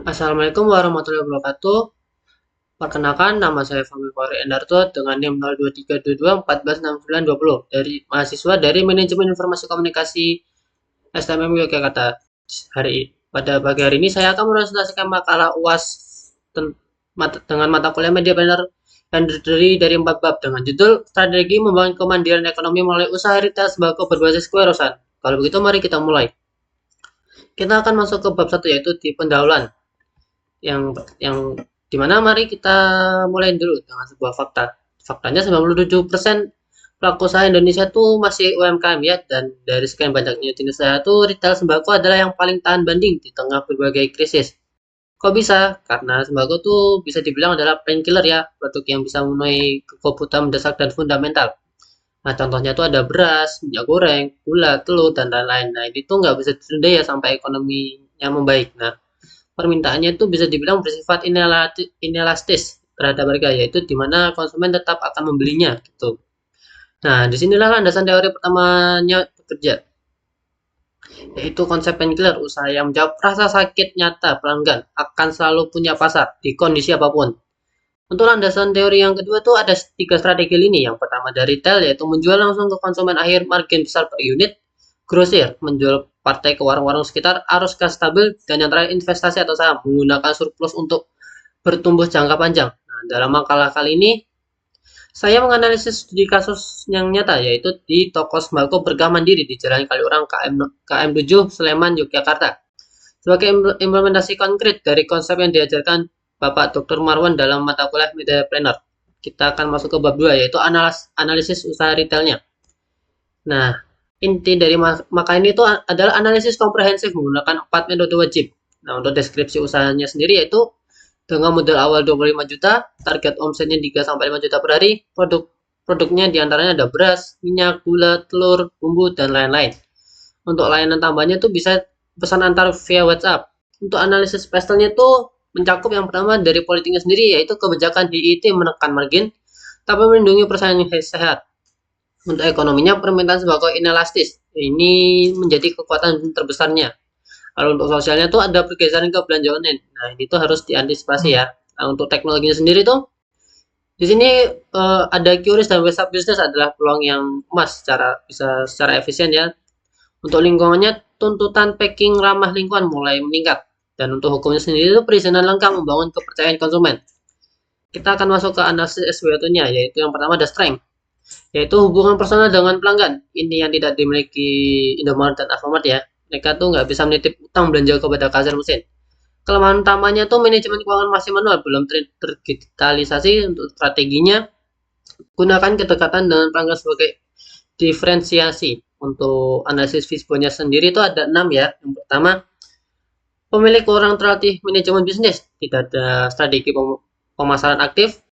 Assalamualaikum warahmatullahi wabarakatuh. Perkenalkan, nama saya Fahmi Fahri Endarto dengan NIM 0233241690 dari mahasiswa dari Manajemen Informasi Komunikasi STMM Yogyakarta. Pada pagi hari ini saya akan presentasikan makalah UAS dengan mata kuliah media planner yang terdiri dari 4 bab dengan judul Strategi Membangun Kemandirian Ekonomi melalui Usaha Retail Sembako Berbasis Kewirausahaan. Kalau begitu, mari kita mulai. Kita akan masuk ke bab 1 yaitu di pendahuluan. Yang dimana mari kita mulai dulu dengan sebuah fakta. Faktanya 97% pelaku usaha Indonesia tuh masih UMKM ya, dan dari sekian banyaknya jenis usaha tuh retail sembako adalah yang paling tahan banding di tengah berbagai krisis. Kok bisa? Karena sembako tuh bisa dibilang adalah painkiller ya, produk yang bisa memenuhi kebutuhan mendesak dan fundamental. Nah, contohnya tuh ada beras, minyak goreng, gula, telur, dan lain-lain. Nah, ini tuh nggak bisa ditunda ya sampai ekonominya membaik. Nah, permintaannya itu bisa dibilang bersifat inelastis terhadap harga, yaitu di mana konsumen tetap akan membelinya gitu. Nah, disinilah landasan teori pertamanya bekerja, yaitu konsep painkiller, usaha yang menjawab rasa sakit nyata pelanggan akan selalu punya pasar di kondisi apapun. Untuk landasan teori yang kedua tuh ada tiga strategi lini. Yang pertama dari retail, yaitu menjual langsung ke konsumen akhir, margin besar per unit. Grosir, menjual partai ke warung-warung sekitar, arus kas stabil. Dan yang terakhir investasi atau saham, menggunakan surplus untuk bertumbuh jangka panjang. Nah, dalam makalah kali ini saya menganalisis studi kasus yang nyata, yaitu di toko sembako berkah mandiri di Jalan Kaliurang KM 7 Sleman Yogyakarta. Sebagai implementasi konkret dari konsep yang diajarkan Bapak Dr. Marwan dalam mata kuliah Media Planner. Kita akan masuk ke bab 2 yaitu analisis usaha retailnya. Nah, inti dari maka ini itu adalah analisis komprehensif menggunakan 4 metode wajib. Nah, untuk deskripsi usahanya sendiri yaitu dengan modal awal 25 juta, target omsetnya 3 sampai 5 juta per hari, produknya diantaranya ada beras, minyak, gula, telur, bumbu, dan lain-lain. Untuk layanan tambahnya tuh bisa pesan antar via WhatsApp. Untuk analisis pastelnya tuh mencakup yang pertama dari politiknya sendiri, yaitu kebijakan DIT menekan margin tapi melindungi persaingan sehat. Untuk ekonominya, permintaan sembako inelastis ini menjadi kekuatan terbesarnya. Lalu untuk sosialnya tuh ada pergeseran ke belanja online. Nah, ini tuh harus diantisipasi ya. Nah, untuk teknologinya sendiri tuh di sini ada QRIS dan WhatsApp Business adalah peluang yang emas secara efisien ya. Untuk lingkungannya, tuntutan packing ramah lingkungan mulai meningkat. Dan untuk hukumnya sendiri itu perizinan lengkap membangun kepercayaan konsumen. Kita akan masuk ke analisis SWOT-nya, yaitu yang pertama ada strength, yaitu hubungan personal dengan pelanggan. Ini yang tidak dimiliki Indomaret dan Alfamart ya. Mereka tuh nggak bisa menitip utang belanja kepada kasir mesin. Kelemahan utamanya tuh manajemen keuangan masih manual, belum terdigitalisasi. Untuk strateginya, gunakan kedekatan dengan pelanggan sebagai diferensiasi. Untuk analisis Fishbone-nya sendiri itu ada 6 ya. Yang pertama, pemilik kurang terlatih manajemen bisnis, tidak ada strategi pemasaran aktif,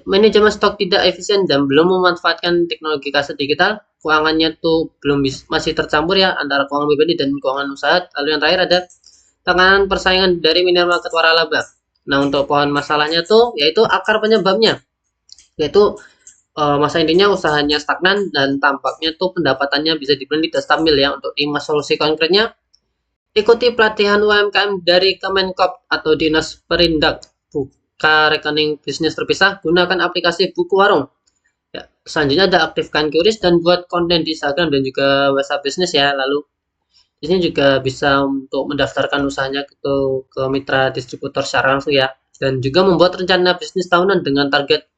manajemen stok tidak efisien dan belum memanfaatkan teknologi kaset digital, keuangannya tuh masih tercampur ya antara keuangan pribadi dan keuangan usaha. Lalu yang terakhir ada tekanan persaingan dari minimarket waralaba. Nah, untuk pohon masalahnya tuh yaitu akar penyebabnya, yaitu masa intinya usahanya stagnan dan tampaknya tuh pendapatannya bisa dibilang tidak stabil ya. Untuk 5 solusi konkretnya, ikuti pelatihan UMKM dari Kemenkop atau Dinas Perindak, buka rekening bisnis terpisah, gunakan aplikasi buku warung. Ya, selanjutnya ada aktifkan QRIS dan buat konten di Instagram dan juga WhatsApp bisnis ya. Lalu di sini juga bisa untuk mendaftarkan usahanya ke mitra distributor secara langsung ya. Dan juga membuat rencana bisnis tahunan dengan target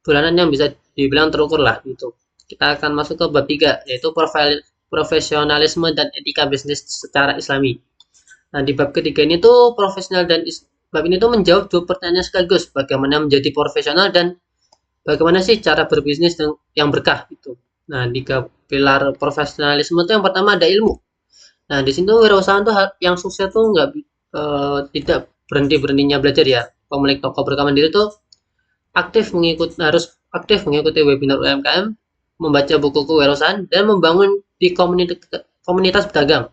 bulanan yang bisa dibilang terukur lah gitu. Kita akan masuk ke bab 3 yaitu profesionalisme dan etika bisnis secara islami. Nah, di bab ketiga ini tuh profesional dan bab ini tuh menjawab dua pertanyaan sekaligus, bagaimana menjadi profesional dan bagaimana sih cara berbisnis yang berkah itu. Nah, di pilar profesionalisme itu yang pertama ada ilmu. Nah, di sini tuh wirausahaan tuh yang sukses tuh nggak tidak berhentinya belajar ya. Pemilik toko berkah mandiri tuh harus aktif mengikuti webinar UMKM, membaca buku kewirausahaan, dan membangun di komunitas pedagang.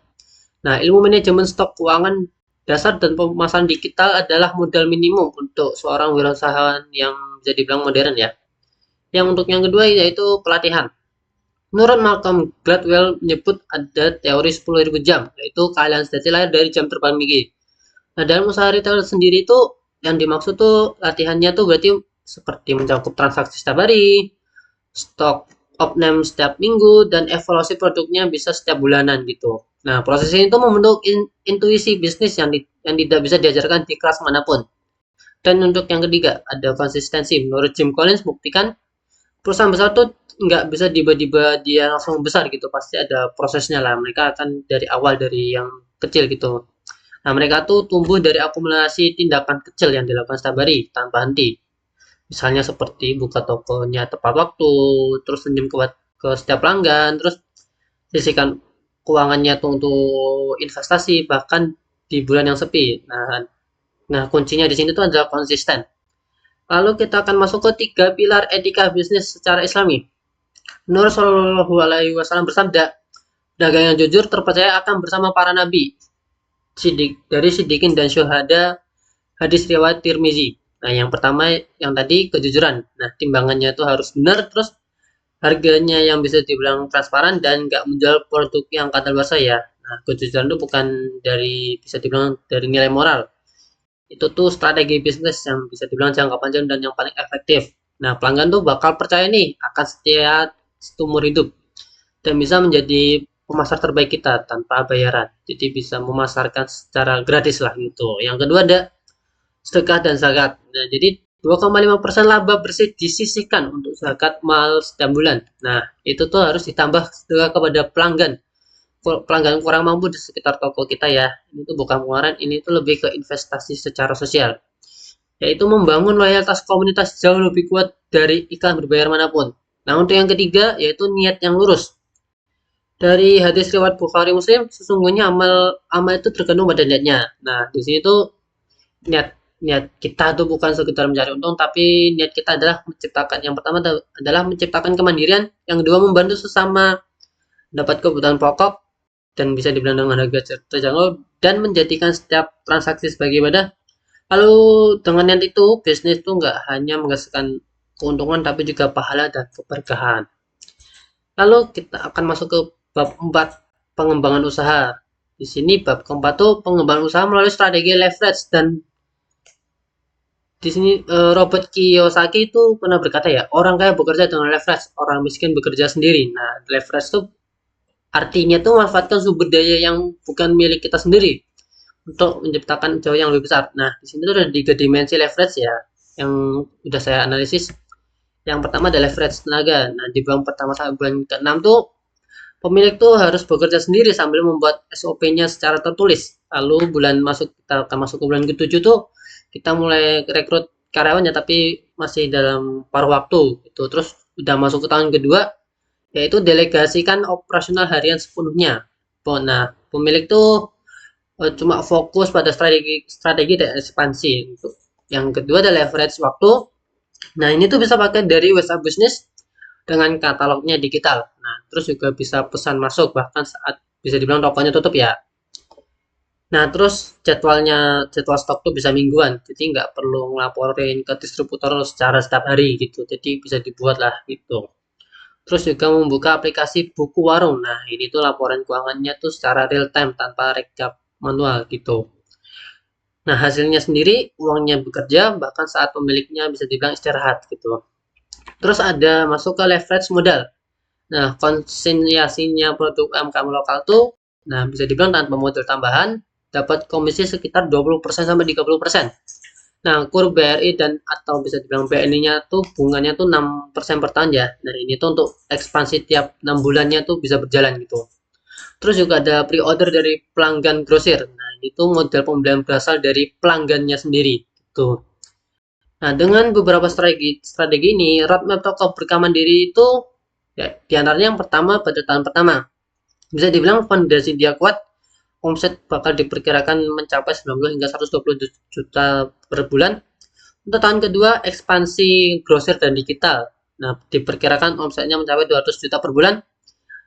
Nah, ilmu manajemen stok keuangan dasar dan pemasaran digital adalah modal minimum untuk seorang wirausahawan yang bisa dibilang modern ya. Yang untuk yang kedua yaitu pelatihan. Menurut Malcolm Gladwell menyebut ada teori 10.000 jam, yaitu keahlian sejati lahir dari jam terbang minggu. Nah, dalam usaha retail sendiri itu yang dimaksud tuh latihannya tuh berarti seperti mencakup transaksi setiap hari, stok opname setiap minggu, dan evaluasi produknya bisa setiap bulanan gitu. Nah, proses ini tuh membentuk intuisi bisnis yang tidak bisa diajarkan di kelas manapun. Dan untuk yang ketiga, ada konsistensi. Menurut Jim Collins, buktikan perusahaan besar tuh nggak bisa tiba-tiba dia langsung besar gitu. Pasti ada prosesnya lah. Mereka akan dari awal dari yang kecil gitu. Nah, mereka tuh tumbuh dari akumulasi tindakan kecil yang dilakukan setiap hari tanpa henti. Misalnya seperti buka tokonya tepat waktu, terus senyum ke setiap pelanggan, terus sisihkan keuangannya tuh untuk investasi bahkan di bulan yang sepi. Nah, kuncinya di sini tuh adalah konsisten. Lalu kita akan masuk ke tiga pilar etika bisnis secara Islami. Nur Shallallahu Alaihi Wasallam bersabda, dagang yang jujur terpercaya akan bersama para nabi, dari Siddiqin dan Syuhada, hadis riwayat Tirmizi. Nah, yang pertama yang tadi kejujuran. Nah, timbangannya itu harus benar, terus harganya yang bisa dibilang transparan dan nggak menjual produk yang kadaluarsa ya. Nah, kejujuran itu bukan dari bisa dibilang dari nilai moral. Itu tuh strategi bisnis yang bisa dibilang jangka panjang dan yang paling efektif. Nah, pelanggan tuh bakal percaya nih akan setia seumur hidup dan bisa menjadi pemasar terbaik kita tanpa bayaran. Jadi bisa memasarkan secara gratis lah gitu. Yang kedua ada sedekah dan zakat. Nah, jadi 2,5% laba bersih disisihkan untuk zakat mal setiap bulan. Nah, itu tuh harus ditambah sedekah kepada pelanggan. Pelanggan kurang mampu di sekitar toko kita ya. Ini tuh bukan pengeluaran, ini tuh lebih ke investasi secara sosial. Yaitu membangun loyalitas komunitas jauh lebih kuat dari iklan berbayar manapun. Nah, untuk yang ketiga, yaitu niat yang lurus. Dari hadis riwayat Bukhari Muslim, sesungguhnya amal amal itu tergantung pada niatnya. Nah, di sini tuh niat niat kita tuh bukan sekedar mencari untung, tapi niat kita adalah menciptakan yang pertama adalah menciptakan kemandirian, yang kedua membantu sesama dapat kebutuhan pokok dan bisa dibilang dengan harga terjangkau dan menjadikan setiap transaksi sebagai ibadah. Lalu dengan niat itu bisnis tuh nggak hanya menghasilkan keuntungan tapi juga pahala dan keberkahan. Lalu kita akan masuk ke bab 4, pengembangan usaha. Di sini bab keempat tuh pengembangan usaha melalui strategi leverage, dan di sini Robert Kiyosaki itu pernah berkata ya, orang kaya bekerja dengan leverage, orang miskin bekerja sendiri. Nah, leverage itu artinya tuh memanfaatkan sumber daya yang bukan milik kita sendiri untuk menciptakan jauh yang lebih besar. Nah, di sini tuh ada tiga dimensi leverage ya, yang udah saya analisis. Yang pertama adalah leverage tenaga. Nah, di bulan pertama sampai bulan ke-6 tuh pemilik tuh harus bekerja sendiri sambil membuat SOP-nya secara tertulis. Lalu kita akan masuk ke bulan ke-7 tuh kita mulai rekrut karyawannya tapi masih dalam paruh waktu gitu. Terus udah masuk ke tahun kedua yaitu delegasikan operasional harian sepenuhnya. Nah, pemilik tuh cuma fokus pada strategi dan ekspansi. Untuk yang kedua adalah leverage waktu. Nah, ini tuh bisa pakai dari WhatsApp Business dengan katalognya digital. Nah, terus juga bisa pesan masuk bahkan saat bisa dibilang tokonya tutup ya. Nah, terus jadwal stok tuh bisa mingguan, jadi nggak perlu ngelaporin ke distributor secara setiap hari gitu. Jadi bisa dibuat lah gitu. Terus juga membuka aplikasi buku warung. Nah, ini tuh laporan keuangannya tuh secara real time tanpa rekap manual gitu. Nah, hasilnya sendiri uangnya bekerja bahkan saat pemiliknya bisa dibilang istirahat gitu. Terus ada masuk ke leverage modal. Nah, konsinyasinya produk UMKM lokal tuh, nah bisa dibilang tanpa modal tambahan, dapat komisi sekitar 20% sampai 30%. Nah, kur BRI dan atau bisa dibilang BNI-nya tuh bunganya tuh 6% per tahun ya. Nah, ini tuh untuk ekspansi tiap 6 bulannya tuh bisa berjalan gitu. Terus juga ada pre-order dari pelanggan grosir. Nah, itu model pembelian berasal dari pelanggannya sendiri. Gitu. Nah, dengan beberapa strategi ini, roadmap toko berkaman diri itu ya, diantaranya yang pertama pada tahun pertama. Bisa dibilang fondasi dia kuat, omset bakal diperkirakan mencapai 90 hingga 120 juta per bulan. Untuk tahun kedua, ekspansi grosir dan digital. Nah, diperkirakan omsetnya mencapai 200 juta per bulan.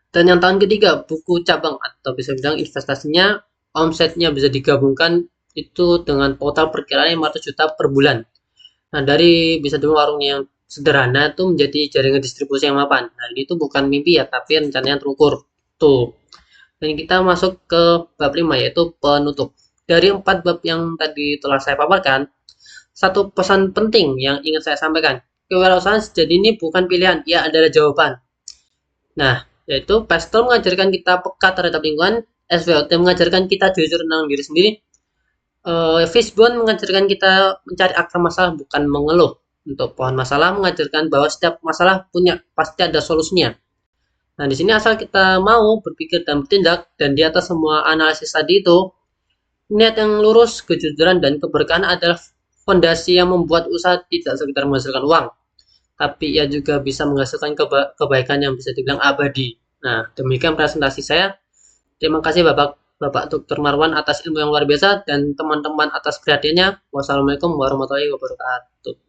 Dan yang tahun ketiga, buku cabang atau bisa bilang investasinya, omsetnya bisa digabungkan itu dengan total perkiraan 500 juta per bulan. Nah, dari bisa dibilang warungnya yang sederhana itu menjadi jaringan distribusi yang mapan. Nah, ini tuh bukan mimpi ya, tapi rencananya terukur. Tuh. Dan kita masuk ke bab 5 yaitu penutup. dari 4 bab yang tadi telah saya paparkan, satu pesan penting yang ingin saya sampaikan. Kewirausahaan sejati ini bukan pilihan, ia adalah jawaban. Nah, yaitu Pastel mengajarkan kita peka terhadap lingkungan, SWOT mengajarkan kita jujur tentang diri sendiri, Fishbone mengajarkan kita mencari akar masalah bukan mengeluh. Untuk pohon masalah mengajarkan bahwa setiap masalah punya pasti ada solusinya. Nah, di sini asal kita mau berpikir dan bertindak, dan di atas semua analisis tadi itu, niat yang lurus, kejujuran, dan keberkahan adalah fondasi yang membuat usaha tidak sekedar menghasilkan uang, tapi ia juga bisa menghasilkan kebaikan yang bisa dibilang abadi. Nah, demikian presentasi saya. Terima kasih Bapak Dr. Marwan atas ilmu yang luar biasa dan teman-teman atas perhatiannya. Wassalamualaikum warahmatullahi wabarakatuh.